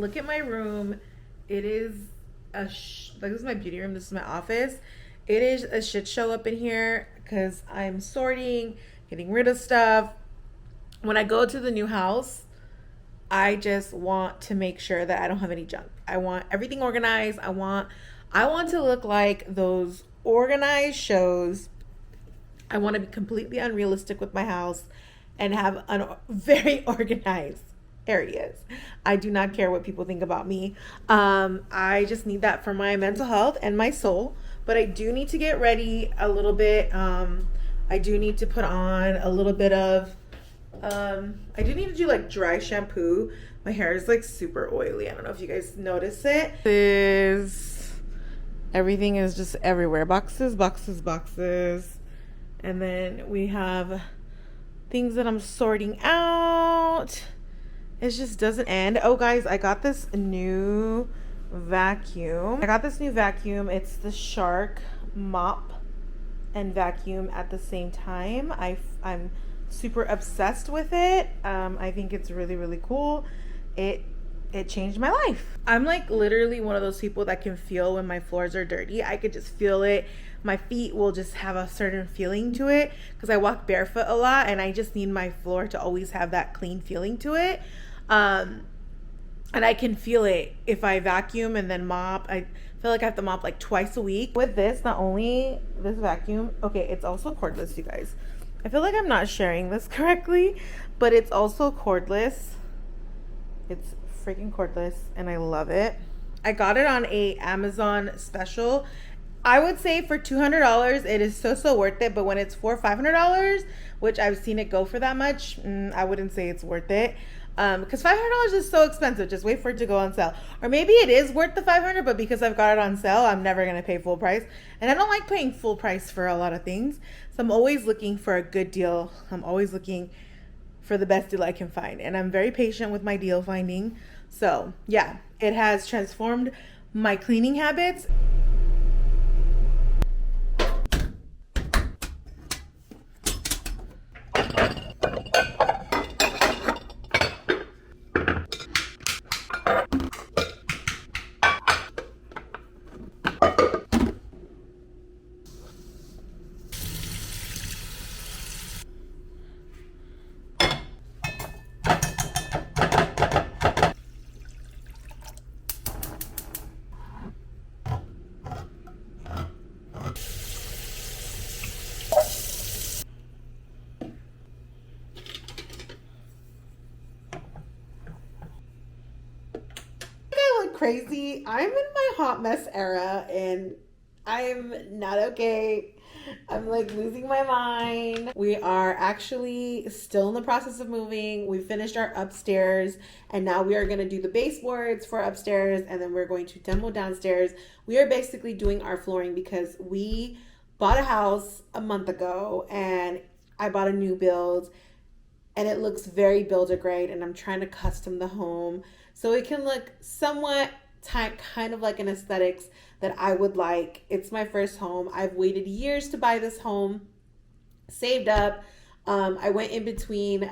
Look at my room. It is like, this is my beauty room. This is my office. It is a shit show up in here because I'm sorting, getting rid of stuff. When I go to the new house, I just want to make sure that I don't have any junk. I want everything organized. I want to look like those organized shows. I want to be completely unrealistic with my house and have very organized areas. I do not care what people think about me. I just need that for my mental health and my soul. But I do need to get ready a little bit. I do need to put on a little bit of. I do need to do like dry shampoo. My hair is like super oily. I don't know if you guys notice it. Everything is just everywhere. Boxes, boxes, boxes. And then we have things that I'm sorting out. It just doesn't end. Oh, guys, I got this new vacuum. It's the Shark mop and vacuum at the same time. I'm super obsessed with it. I think it's really, really cool. It changed my life. I'm like literally one of those people that can feel when my floors are dirty. I could just feel it. My feet will just have a certain feeling to it because I walk barefoot a lot and I just need my floor to always have that clean feeling to it. And I can feel it if I vacuum and then mop. I feel like I have to mop like twice a week. With this, not only this vacuum, okay, it's also cordless, you guys. I feel like I'm not sharing this correctly, but it's also cordless. It's freaking cordless and I love it. I got it on a Amazon special. I would say for $200 it is so worth it, but when it's $500, which I've seen it go for that much, I wouldn't say it's worth it. Because $500 is so expensive. Just wait for it to go on sale. Or maybe it is worth the $500, but because I've got it on sale, I'm never going to pay full price. And I don't like paying full price for a lot of things. So I'm always looking for a good deal. I'm always looking for the best deal I can find. And I'm very patient with my deal finding. So yeah, it has transformed my cleaning habits. Crazy. I'm in my hot mess era and I'm not okay. I'm like losing my mind. We are actually still in the process of moving. We finished our upstairs and now we are going to do the baseboards for upstairs and then we're going to demo downstairs. We are basically doing our flooring because we bought a house a month ago and I bought a new build and it looks very builder grade and I'm trying to custom the home so it can look somewhat kind of like an aesthetics that I would like. It's my first home. I've waited years to buy this home, saved up. I went in between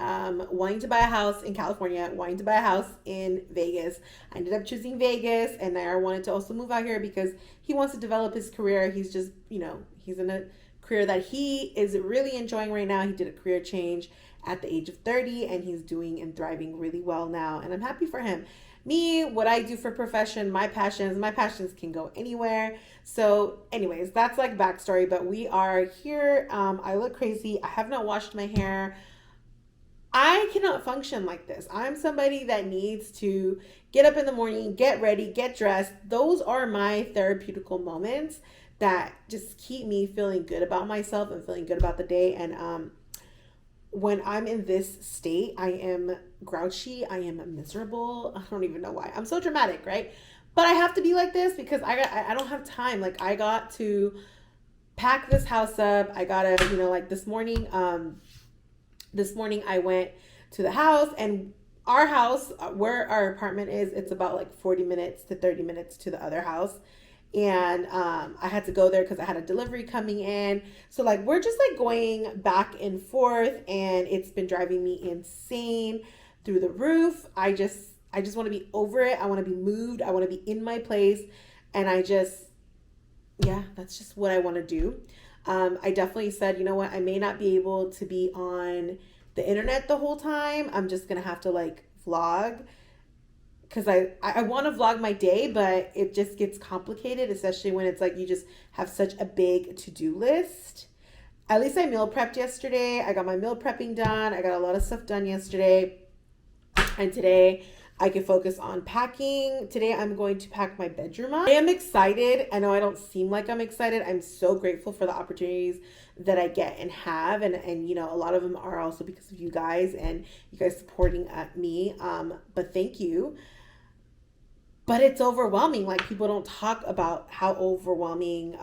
wanting to buy a house in California, wanting to buy a house in Vegas. I ended up choosing Vegas, and Nair wanted to also move out here because he wants to develop his career. He's just, he's in a career that he is really enjoying right now. He did a career change at the age of 30, and he's doing and thriving really well now, and I'm happy for him. Me, what I do for profession, my passions can go anywhere. So anyways, that's like backstory, but we are here. I look crazy. I have not washed my hair. I cannot function like this. I'm somebody that needs to get up in the morning, get ready, get dressed. Those are my therapeutical moments that just keep me feeling good about myself and feeling good about the day. And when I'm in this state, I am grouchy, I am miserable. I don't even know why. I'm so dramatic, right? But I have to be like this because I don't have time. Like I got to pack this house up. I gotta, like this morning I went to the house, and our house, where our apartment is, it's about like 40 minutes to 30 minutes to the other house. And I had to go there because I had a delivery coming in. So like we're just like going back and forth, and it's been driving me insane through the roof. I just just want to be over it. I want to be moved. I want to be in my place. And yeah, that's just what I want to do. I definitely said, you know what, I may not be able to be on the internet the whole time. I'm just going to have to like vlog, because I want to vlog my day, but it just gets complicated, especially when it's like you just have such a big to-do list. At least I meal prepped yesterday. I got my meal prepping done. I got a lot of stuff done yesterday. And today I can focus on packing. Today I'm going to pack my bedroom up. I am excited. I know I don't seem like I'm excited. I'm so grateful for the opportunities that I get and have. And you know, a lot of them are also because of you guys and you guys supporting me. But thank you. But it's overwhelming. Like, people don't talk about how overwhelming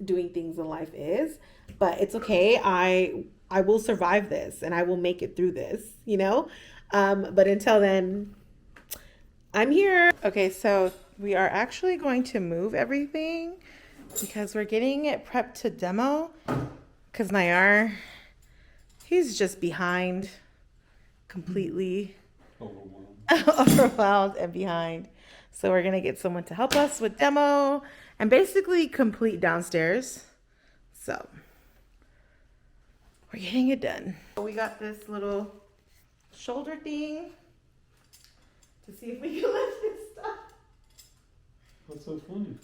doing things in life is. But it's okay. I will survive this and I will make it through this, you know? But until then, I'm here. Okay, so we are actually going to move everything because we're getting it prepped to demo, because Nayar, he's just behind, completely overwhelmed and behind. So we're going to get someone to help us with demo and basically complete downstairs. So we're getting it done. We got this little shoulder thing to see if we can lift this stuff. What's so funny?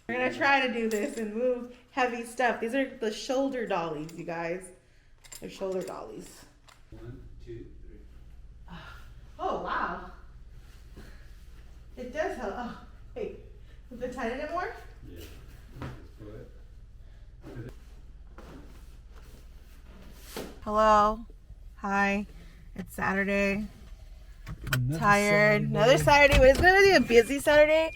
We're gonna try to do this and move heavy stuff. These are the shoulder dollies, you guys. They're shoulder dollies. 1, 2, 3. Oh wow. It does help. Oh, wait. Does it tighten it more? Yeah. Let's put it. Hello. Hi. It's Saturday. Tired. Saturday. Another Saturday. But it's gonna be a busy Saturday.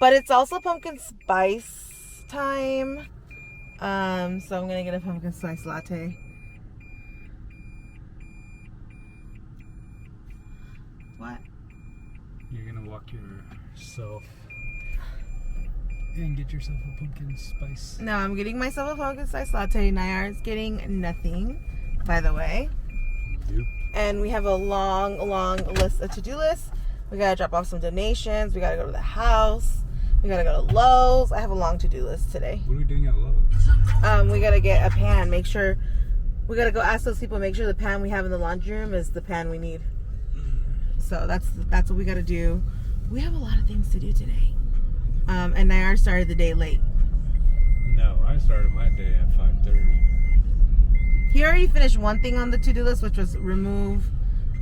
But it's also pumpkin spice time. So I'm gonna get a pumpkin spice latte. What? You're gonna walk yourself and get yourself a pumpkin spice. No, I'm getting myself a pumpkin spice latte. Nayar's getting nothing, by the way. Yep. And we have a long list, a to-do list. We gotta drop off some donations. We gotta go to the house. We gotta go to Lowe's. I have a long to-do list today. What are we doing at Lowe's? We gotta get a pan. Make sure, we gotta go ask those people, make sure the pan we have in the laundry room is the pan we need. So that's what we gotta do. We have a lot of things to do today. And Nayar started the day late. No, I started my day at 5:30. He already finished one thing on the to-do list, which was remove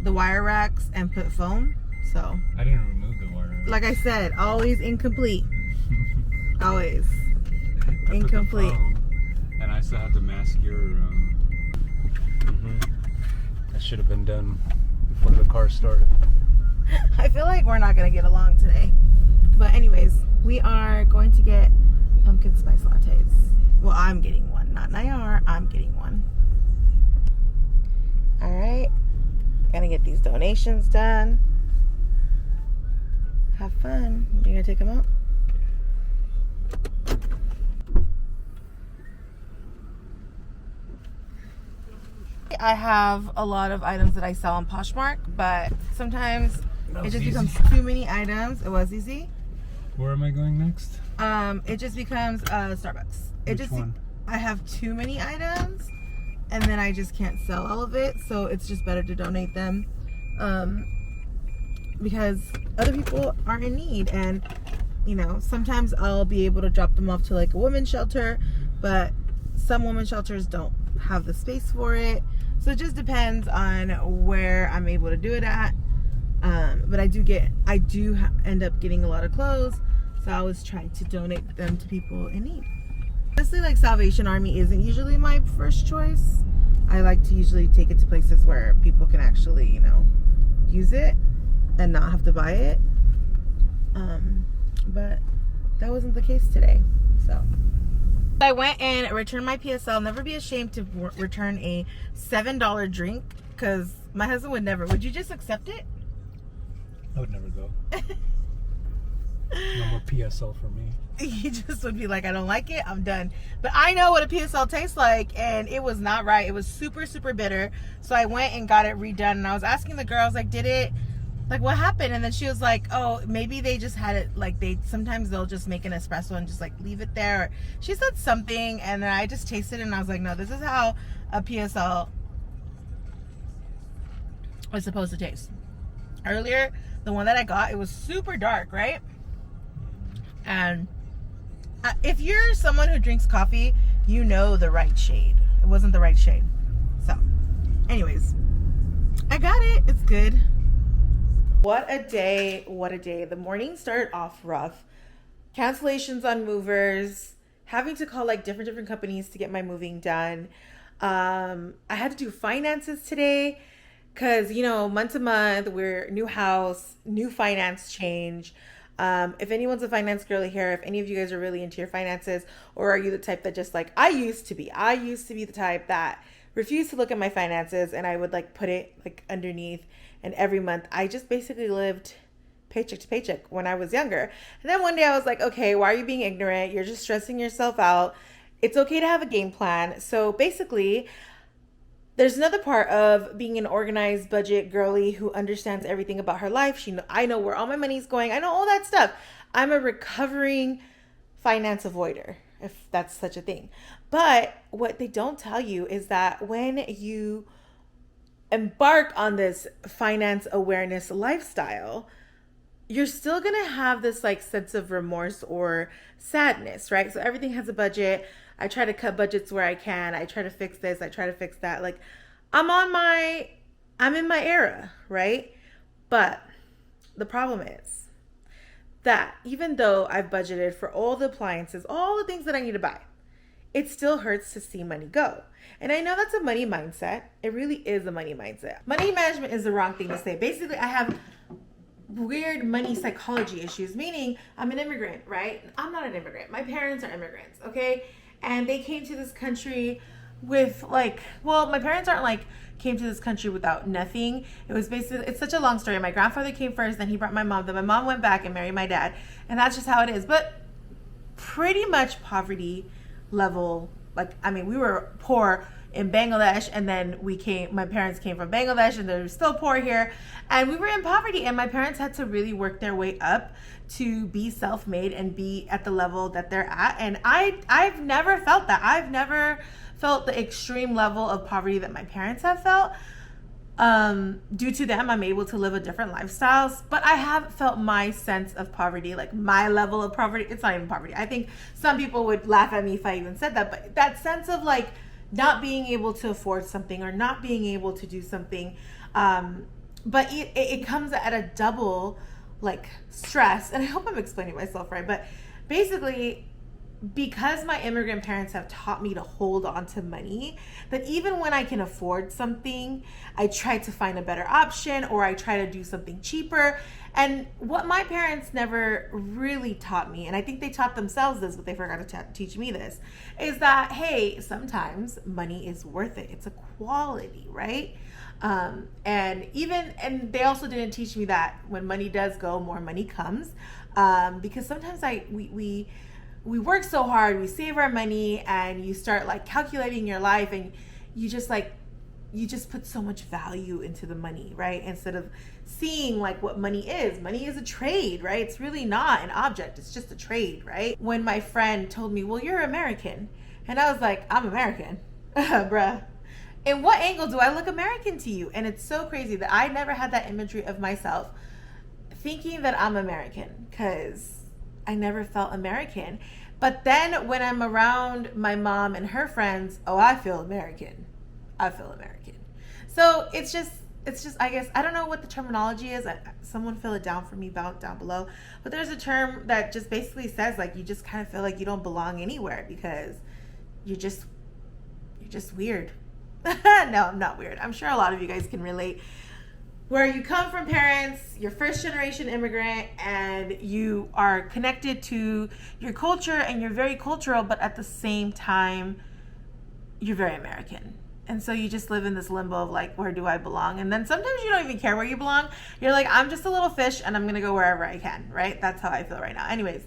the wire racks and put foam. So I didn't remove the wire. like I said, always incomplete. Always I put the incomplete. foam, and I still have to mask your. That should have been done before the car started. I feel like we're not gonna get along today. But anyways, we are going to get pumpkin spice lattes. Well, I'm getting one, not Nayar. I'm getting one. All right, gonna get these donations done. Have fun. You gonna take them out? I have a lot of items that I sell on Poshmark, but sometimes it just becomes too many items. It was easy. Where am I going next? It just becomes Starbucks. Which one? I have too many items, and then I just can't sell all of it. So it's just better to donate them, because other people are in need. And you know, sometimes I'll be able to drop them off to like a women's shelter, but some women's shelters don't have the space for it. So it just depends on where I'm able to do it at. But I do end up getting a lot of clothes, so I always try to donate them to people in need. Honestly, like Salvation Army isn't usually my first choice. I like to usually take it to places where people can actually, you know, use it and not have to buy it. But that wasn't the case today, so. I went and returned my PSL. Never be ashamed to return a $7 drink, because my husband would never. Would you just accept it? I would never go. No more PSL for me. he just would be like, I don't like it, I'm done. But I know what a PSL tastes like, and it was not right. It was super, super bitter. So I went and got it redone, and I was asking the girls, like, what happened? And then she was like, oh, maybe they just had it, like, sometimes they'll just make an espresso and just, like, leave it there. She said something, and then I just tasted it, and I was like, no, this is how a PSL is supposed to taste. Earlier, the one that I got, it was super dark, right? And if you're someone who drinks coffee, you know the right shade. It wasn't the right shade. So, anyways, I got it. It's good. What a day. What a day. The morning started off rough. Cancellations on movers. Having to call like different companies to get my moving done. I had to do finances today because, you know, month to month, we're new house, new finance change. If anyone's a finance girly here, if any of you guys are really into your finances, or are you the type that just like I used to be the type that refused to look at my finances, and I would like put it like underneath, and every month I just basically lived paycheck to paycheck when I was younger. And then one day I was like, okay, why are you being ignorant? You're just stressing yourself out. It's okay to have a game plan. So basically, there's another part of being an organized budget girly who understands everything about her life. I know where all my money's going. I know all that stuff. I'm a recovering finance avoider, if that's such a thing. But what they don't tell you is that when you embark on this finance awareness lifestyle, you're still going to have this like sense of remorse or sadness, right? So everything has a budget. I try to cut budgets where I can. I try to fix this. I try to fix that. Like I'm in my era, right? But the problem is that even though I've budgeted for all the appliances, all the things that I need to buy, it still hurts to see money go. And I know that's a money mindset. It really is a money mindset. Money management is the wrong thing to say. Basically, I have weird money psychology issues, meaning I'm an immigrant, right? I'm not an immigrant. My parents are immigrants, okay? And they came to this country with like, well, my parents aren't like came to this country without nothing. It was basically, it's such a long story. My grandfather came first, then he brought my mom, then my mom went back and married my dad. And that's just how it is. But pretty much poverty level, like, I mean, we were poor in Bangladesh, and then my parents came from Bangladesh, and they're still poor here, and we were in poverty, and my parents had to really work their way up to be self-made and be at the level that they're at. And I've never felt that. I've never felt the extreme level of poverty that my parents have felt. Due to them, I'm able to live a different lifestyles, but I have felt my sense of poverty, like my level of poverty. It's not even poverty. I think some people would laugh at me if I even said that, but that sense of like not being able to afford something or not being able to do something. But it comes at a double like stress. And I hope I'm explaining myself right, but basically, because my immigrant parents have taught me to hold on to money, that even when I can afford something, I try to find a better option, or I try to do something cheaper. And what my parents never really taught me, and I think they taught themselves this, but they forgot to teach me this, is that, hey, sometimes money is worth it. It's a quality, right? And they also didn't teach me that when money does go, more money comes. Because sometimes we work so hard, we save our money, and you start like calculating your life, and you just put so much value into the money, right? Instead of seeing like what money is. Money is a trade, right? It's really not an object. It's just a trade, right? When my friend told me, well, you're American. And I was like, I'm American. Bruh. In what angle do I look American to you? And it's so crazy that I never had that imagery of myself thinking that I'm American, because I never felt American. But then when I'm around my mom and her friends, oh, I feel American. I feel American. So it's just, I guess, I don't know what the terminology is. Someone fill it down for me down below. But there's a term that just basically says like, you just kind of feel like you don't belong anywhere because you're just weird. No, I'm not weird. I'm sure a lot of you guys can relate. Where you come from parents, you're first generation immigrant, and you are connected to your culture, and you're very cultural, but at the same time, you're very American. And so you just live in this limbo of like, where do I belong? And then sometimes you don't even care where you belong. You're like, I'm just a little fish, and I'm going to go wherever I can, right? That's how I feel right now. Anyways,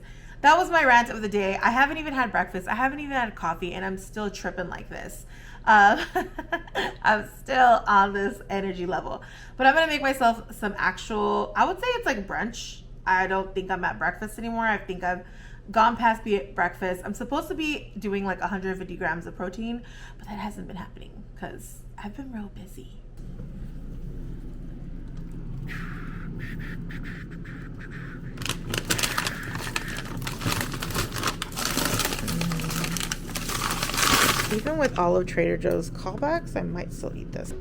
that was my rant of the day. I haven't even had breakfast. I haven't even had coffee, and I'm still tripping like this. I'm still on this energy level. But I'm going to make myself some actual, I would say it's like brunch. I don't think I'm at breakfast anymore. I think I've gone past breakfast. I'm supposed to be doing like 150 grams of protein, but that hasn't been happening because I've been real busy. Even with all of Trader Joe's callbacks, I might still eat this.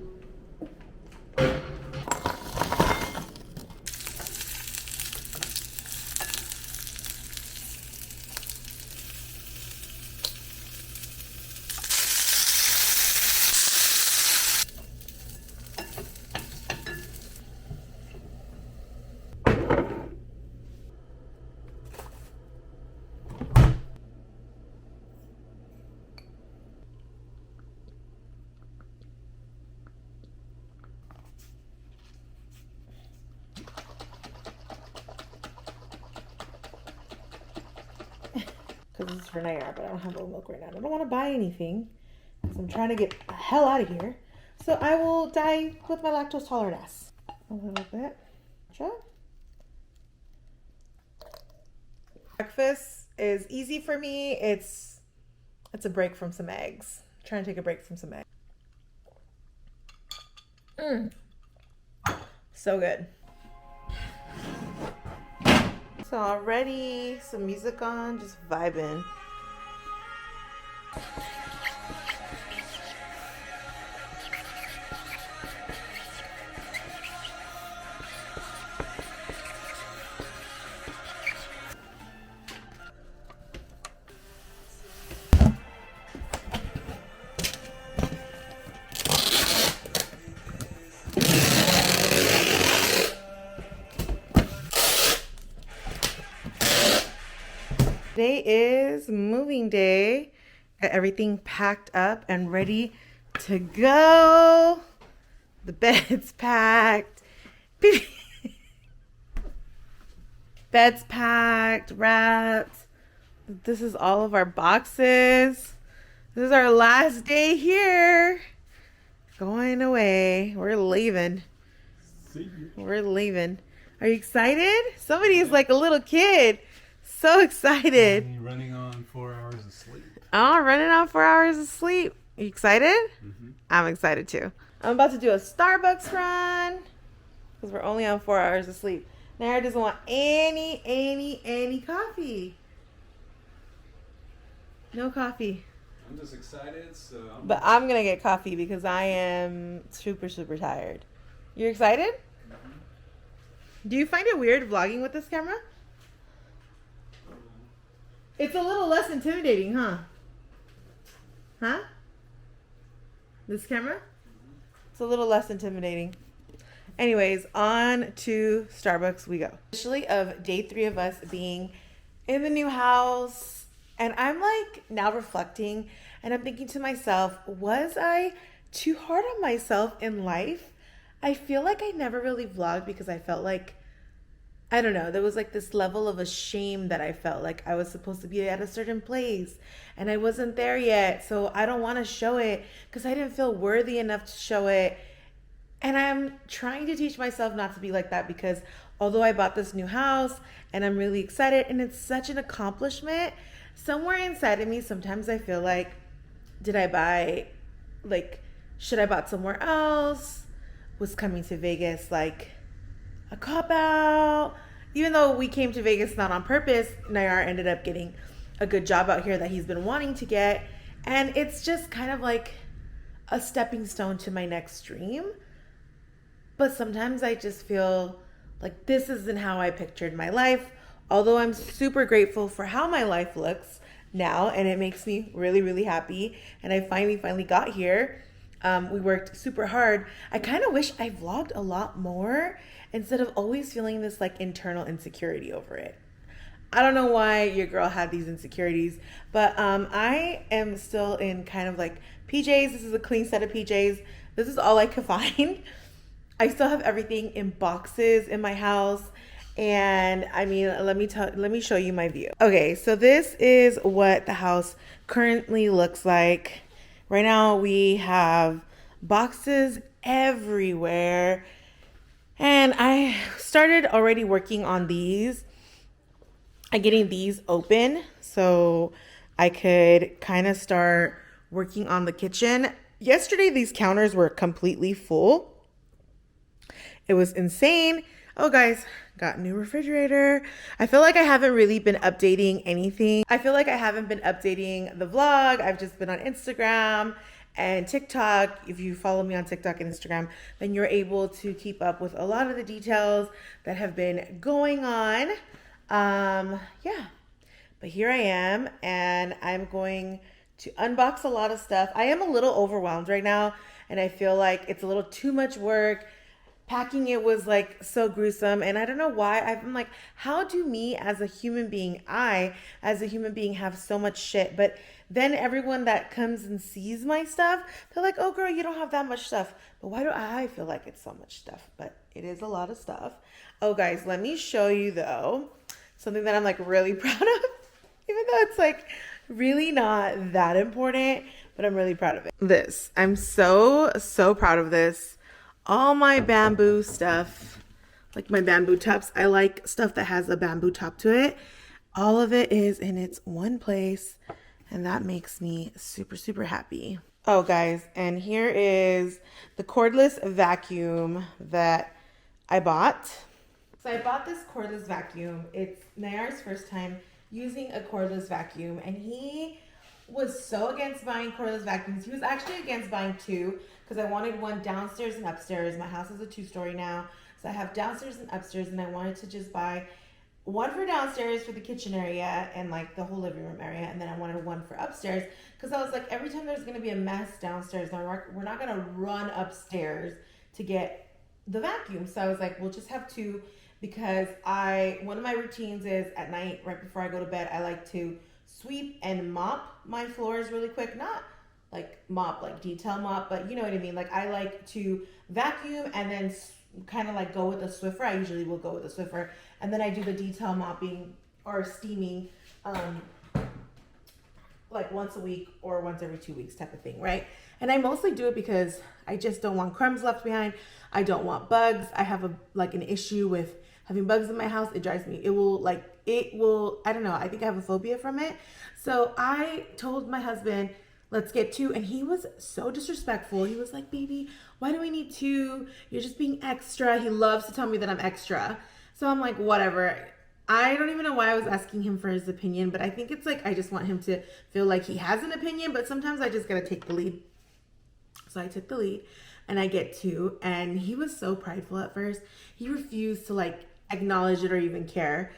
Because this is for Nayar, but I don't have oat milk right now. I don't want to buy anything because I'm trying to get the hell out of here. So I will die with my lactose tolerant ass. A little bit. Breakfast is easy for me. It's a break from some eggs. I'm trying to take a break from some eggs. So good. So already some music on, just vibing. Today is moving day. Got everything packed up and ready to go. The bed's packed. Bed's packed, wrapped. This is all of our boxes. This is our last day here. Going away. We're leaving. We're leaving. Are you excited? Somebody is like a little kid. So excited. Running on 4 hours of sleep. Oh, running on 4 hours of sleep. Are you excited? Mm-hmm. I'm excited too. I'm about to do a Starbucks run because we're only on 4 hours of sleep. Nayar doesn't want any coffee. No coffee. I'm just excited, so But I'm going to get coffee because I am super tired. You're excited? Mm-hmm. Do you find it weird vlogging with this camera? It's a little less intimidating, huh? Huh? This camera? It's a little less intimidating. Anyways, on to Starbucks we go. Officially of day 3 of us being in the new house. And I'm like now reflecting and I'm thinking to myself, was I too hard on myself in life? I feel like I never really vlogged because I felt like, I don't know, there was like this level of a shame that I felt like I was supposed to be at a certain place and I wasn't there yet. So I don't want to show it because I didn't feel worthy enough to show it. And I'm trying to teach myself not to be like that because although I bought this new house and I'm really excited and it's such an accomplishment, somewhere inside of me, sometimes I feel like, should I bought somewhere else? Was coming to Vegas like a cop out? Even though we came to Vegas not on purpose, Nayar ended up getting a good job out here that he's been wanting to get. And it's just kind of like a stepping stone to my next dream. But sometimes I just feel like this isn't how I pictured my life. Although I'm super grateful for how my life looks now. And it makes me really happy. And I finally got here. We worked super hard. I kind of wish I vlogged a lot more instead of always feeling this like internal insecurity over it. I don't know why your girl had these insecurities, but I am still in kind of like PJs. This is a clean set of PJs. This is all I could find. I still have everything in boxes in my house. And I mean, let me show you my view. Okay, so this is what the house currently looks like. Right now we have boxes everywhere. And I started already working on these and getting these open so I could kind of start working on the kitchen. Yesterday these counters were completely full. It was insane. Oh, guys, got a new refrigerator. I feel like I haven't really been updating anything. I feel like I haven't been updating the vlog. I've just been on Instagram and TikTok. If you follow me on TikTok and Instagram, then you're able to keep up with a lot of the details that have been going on. Yeah, but here I am, and I'm going to unbox a lot of stuff. I am a little overwhelmed right now, and I feel like it's a little too much work. Packing it was like so gruesome, and I don't know why. I'm like, how do me as a human being, have so much shit? But then everyone that comes and sees my stuff, they're like, oh girl, you don't have that much stuff. But why do I feel like it's so much stuff? But it is a lot of stuff. Oh guys, let me show you though, something that I'm like really proud of, even though it's like really not that important, but I'm really proud of it. I'm so proud of this. All my bamboo stuff, like my bamboo tops. I like stuff that has a bamboo top to it. All of it is in its one place, and that makes me super happy. Oh guys, and here is the cordless vacuum that I bought. So I bought this cordless vacuum. It's Nayar's first time using a cordless vacuum, and he was so against buying cordless vacuums. He was actually against buying two, because I wanted one downstairs and upstairs. My house is a 2-story now, so I have downstairs and upstairs, and I wanted to just buy one for downstairs for the kitchen area and like the whole living room area, and then I wanted one for upstairs, because I was like, every time there's going to be a mess downstairs, we're not going to run upstairs to get the vacuum. So I was like, we'll just have two, because one of my routines is at night, right before I go to bed, I like to sweep and mop my floors really quick. Not like mop, like detail mop, but you know what I mean? Like I like to vacuum and then kind of like go with a Swiffer. I usually will go with a Swiffer, and then I do the detail mopping or steaming like once a week or once every 2 weeks type of thing, right? And I mostly do it because I just don't want crumbs left behind. I don't want bugs. I have an issue with having bugs in my house. It drives me. It will, I don't know. I think I have a phobia from it. So I told my husband, let's get two. And he was so disrespectful. He was like, baby, why do we need two? You're just being extra. He loves to tell me that I'm extra. So I'm like, whatever. I don't even know why I was asking him for his opinion, but I think it's like, I just want him to feel like he has an opinion, but sometimes I just got to take the lead. So I took the lead and I get two, and he was so prideful at first. He refused to like acknowledge it or even care.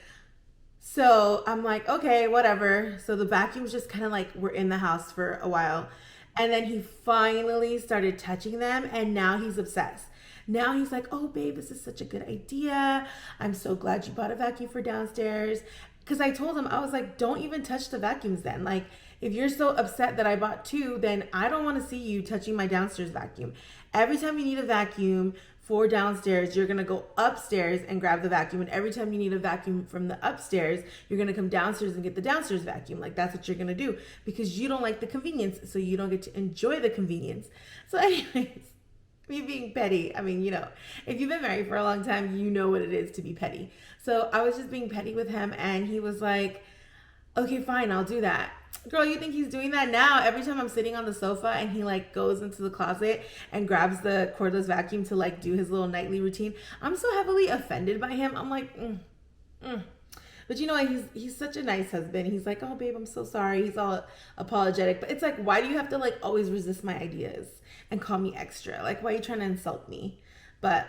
So I'm like, okay, whatever. So the vacuums just kind of like were in the house for a while. And then he finally started touching them, and now he's obsessed. Now he's like, oh babe, this is such a good idea. I'm so glad you bought a vacuum for downstairs. Because I told him, I was like, don't even touch the vacuums then. Like, if you're so upset that I bought two, then I don't want to see you touching my downstairs vacuum. Every time you need a vacuum for downstairs, you're going to go upstairs and grab the vacuum. And every time you need a vacuum from the upstairs, you're going to come downstairs and get the downstairs vacuum. Like, that's what you're going to do, because you don't like the convenience, so you don't get to enjoy the convenience. So anyways, me being petty. I mean, you know, if you've been married for a long time, you know what it is to be petty. So I was just being petty with him, and he was like, okay, fine, I'll do that. Girl, you think he's doing that now? Every time I'm sitting on the sofa and he like goes into the closet and grabs the cordless vacuum to like do his little nightly routine, I'm so heavily offended by him. I'm like, But you know, he's such a nice husband. He's like, oh babe, I'm so sorry. He's all apologetic. But it's like, why do you have to like always resist my ideas and call me extra? Like, why are you trying to insult me? But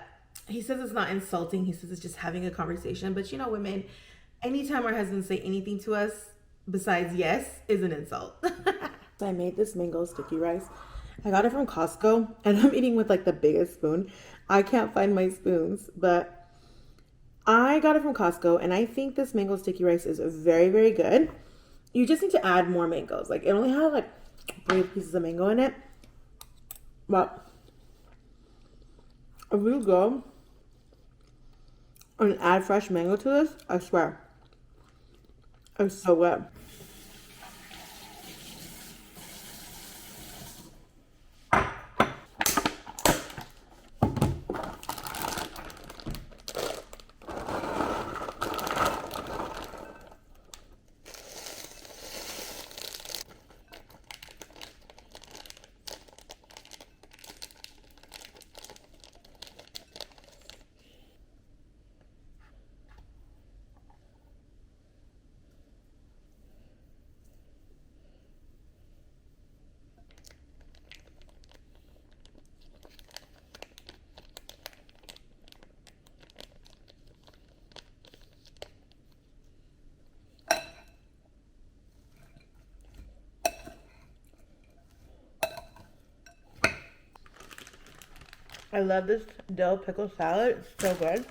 he says it's not insulting. He says it's just having a conversation. But you know, women, anytime our husbands say anything to us besides yes is an insult. So I made this mango sticky rice. I got it from Costco, and I'm eating with like the biggest spoon. I can't find my spoons, but I got it from Costco, and I think this mango sticky rice is very good. You just need to add more mangoes. Like, it only had like 3 pieces of mango in it, but it's really good. And add fresh mango to this, I swear. It's so good. I love this dill pickle salad. It's so good.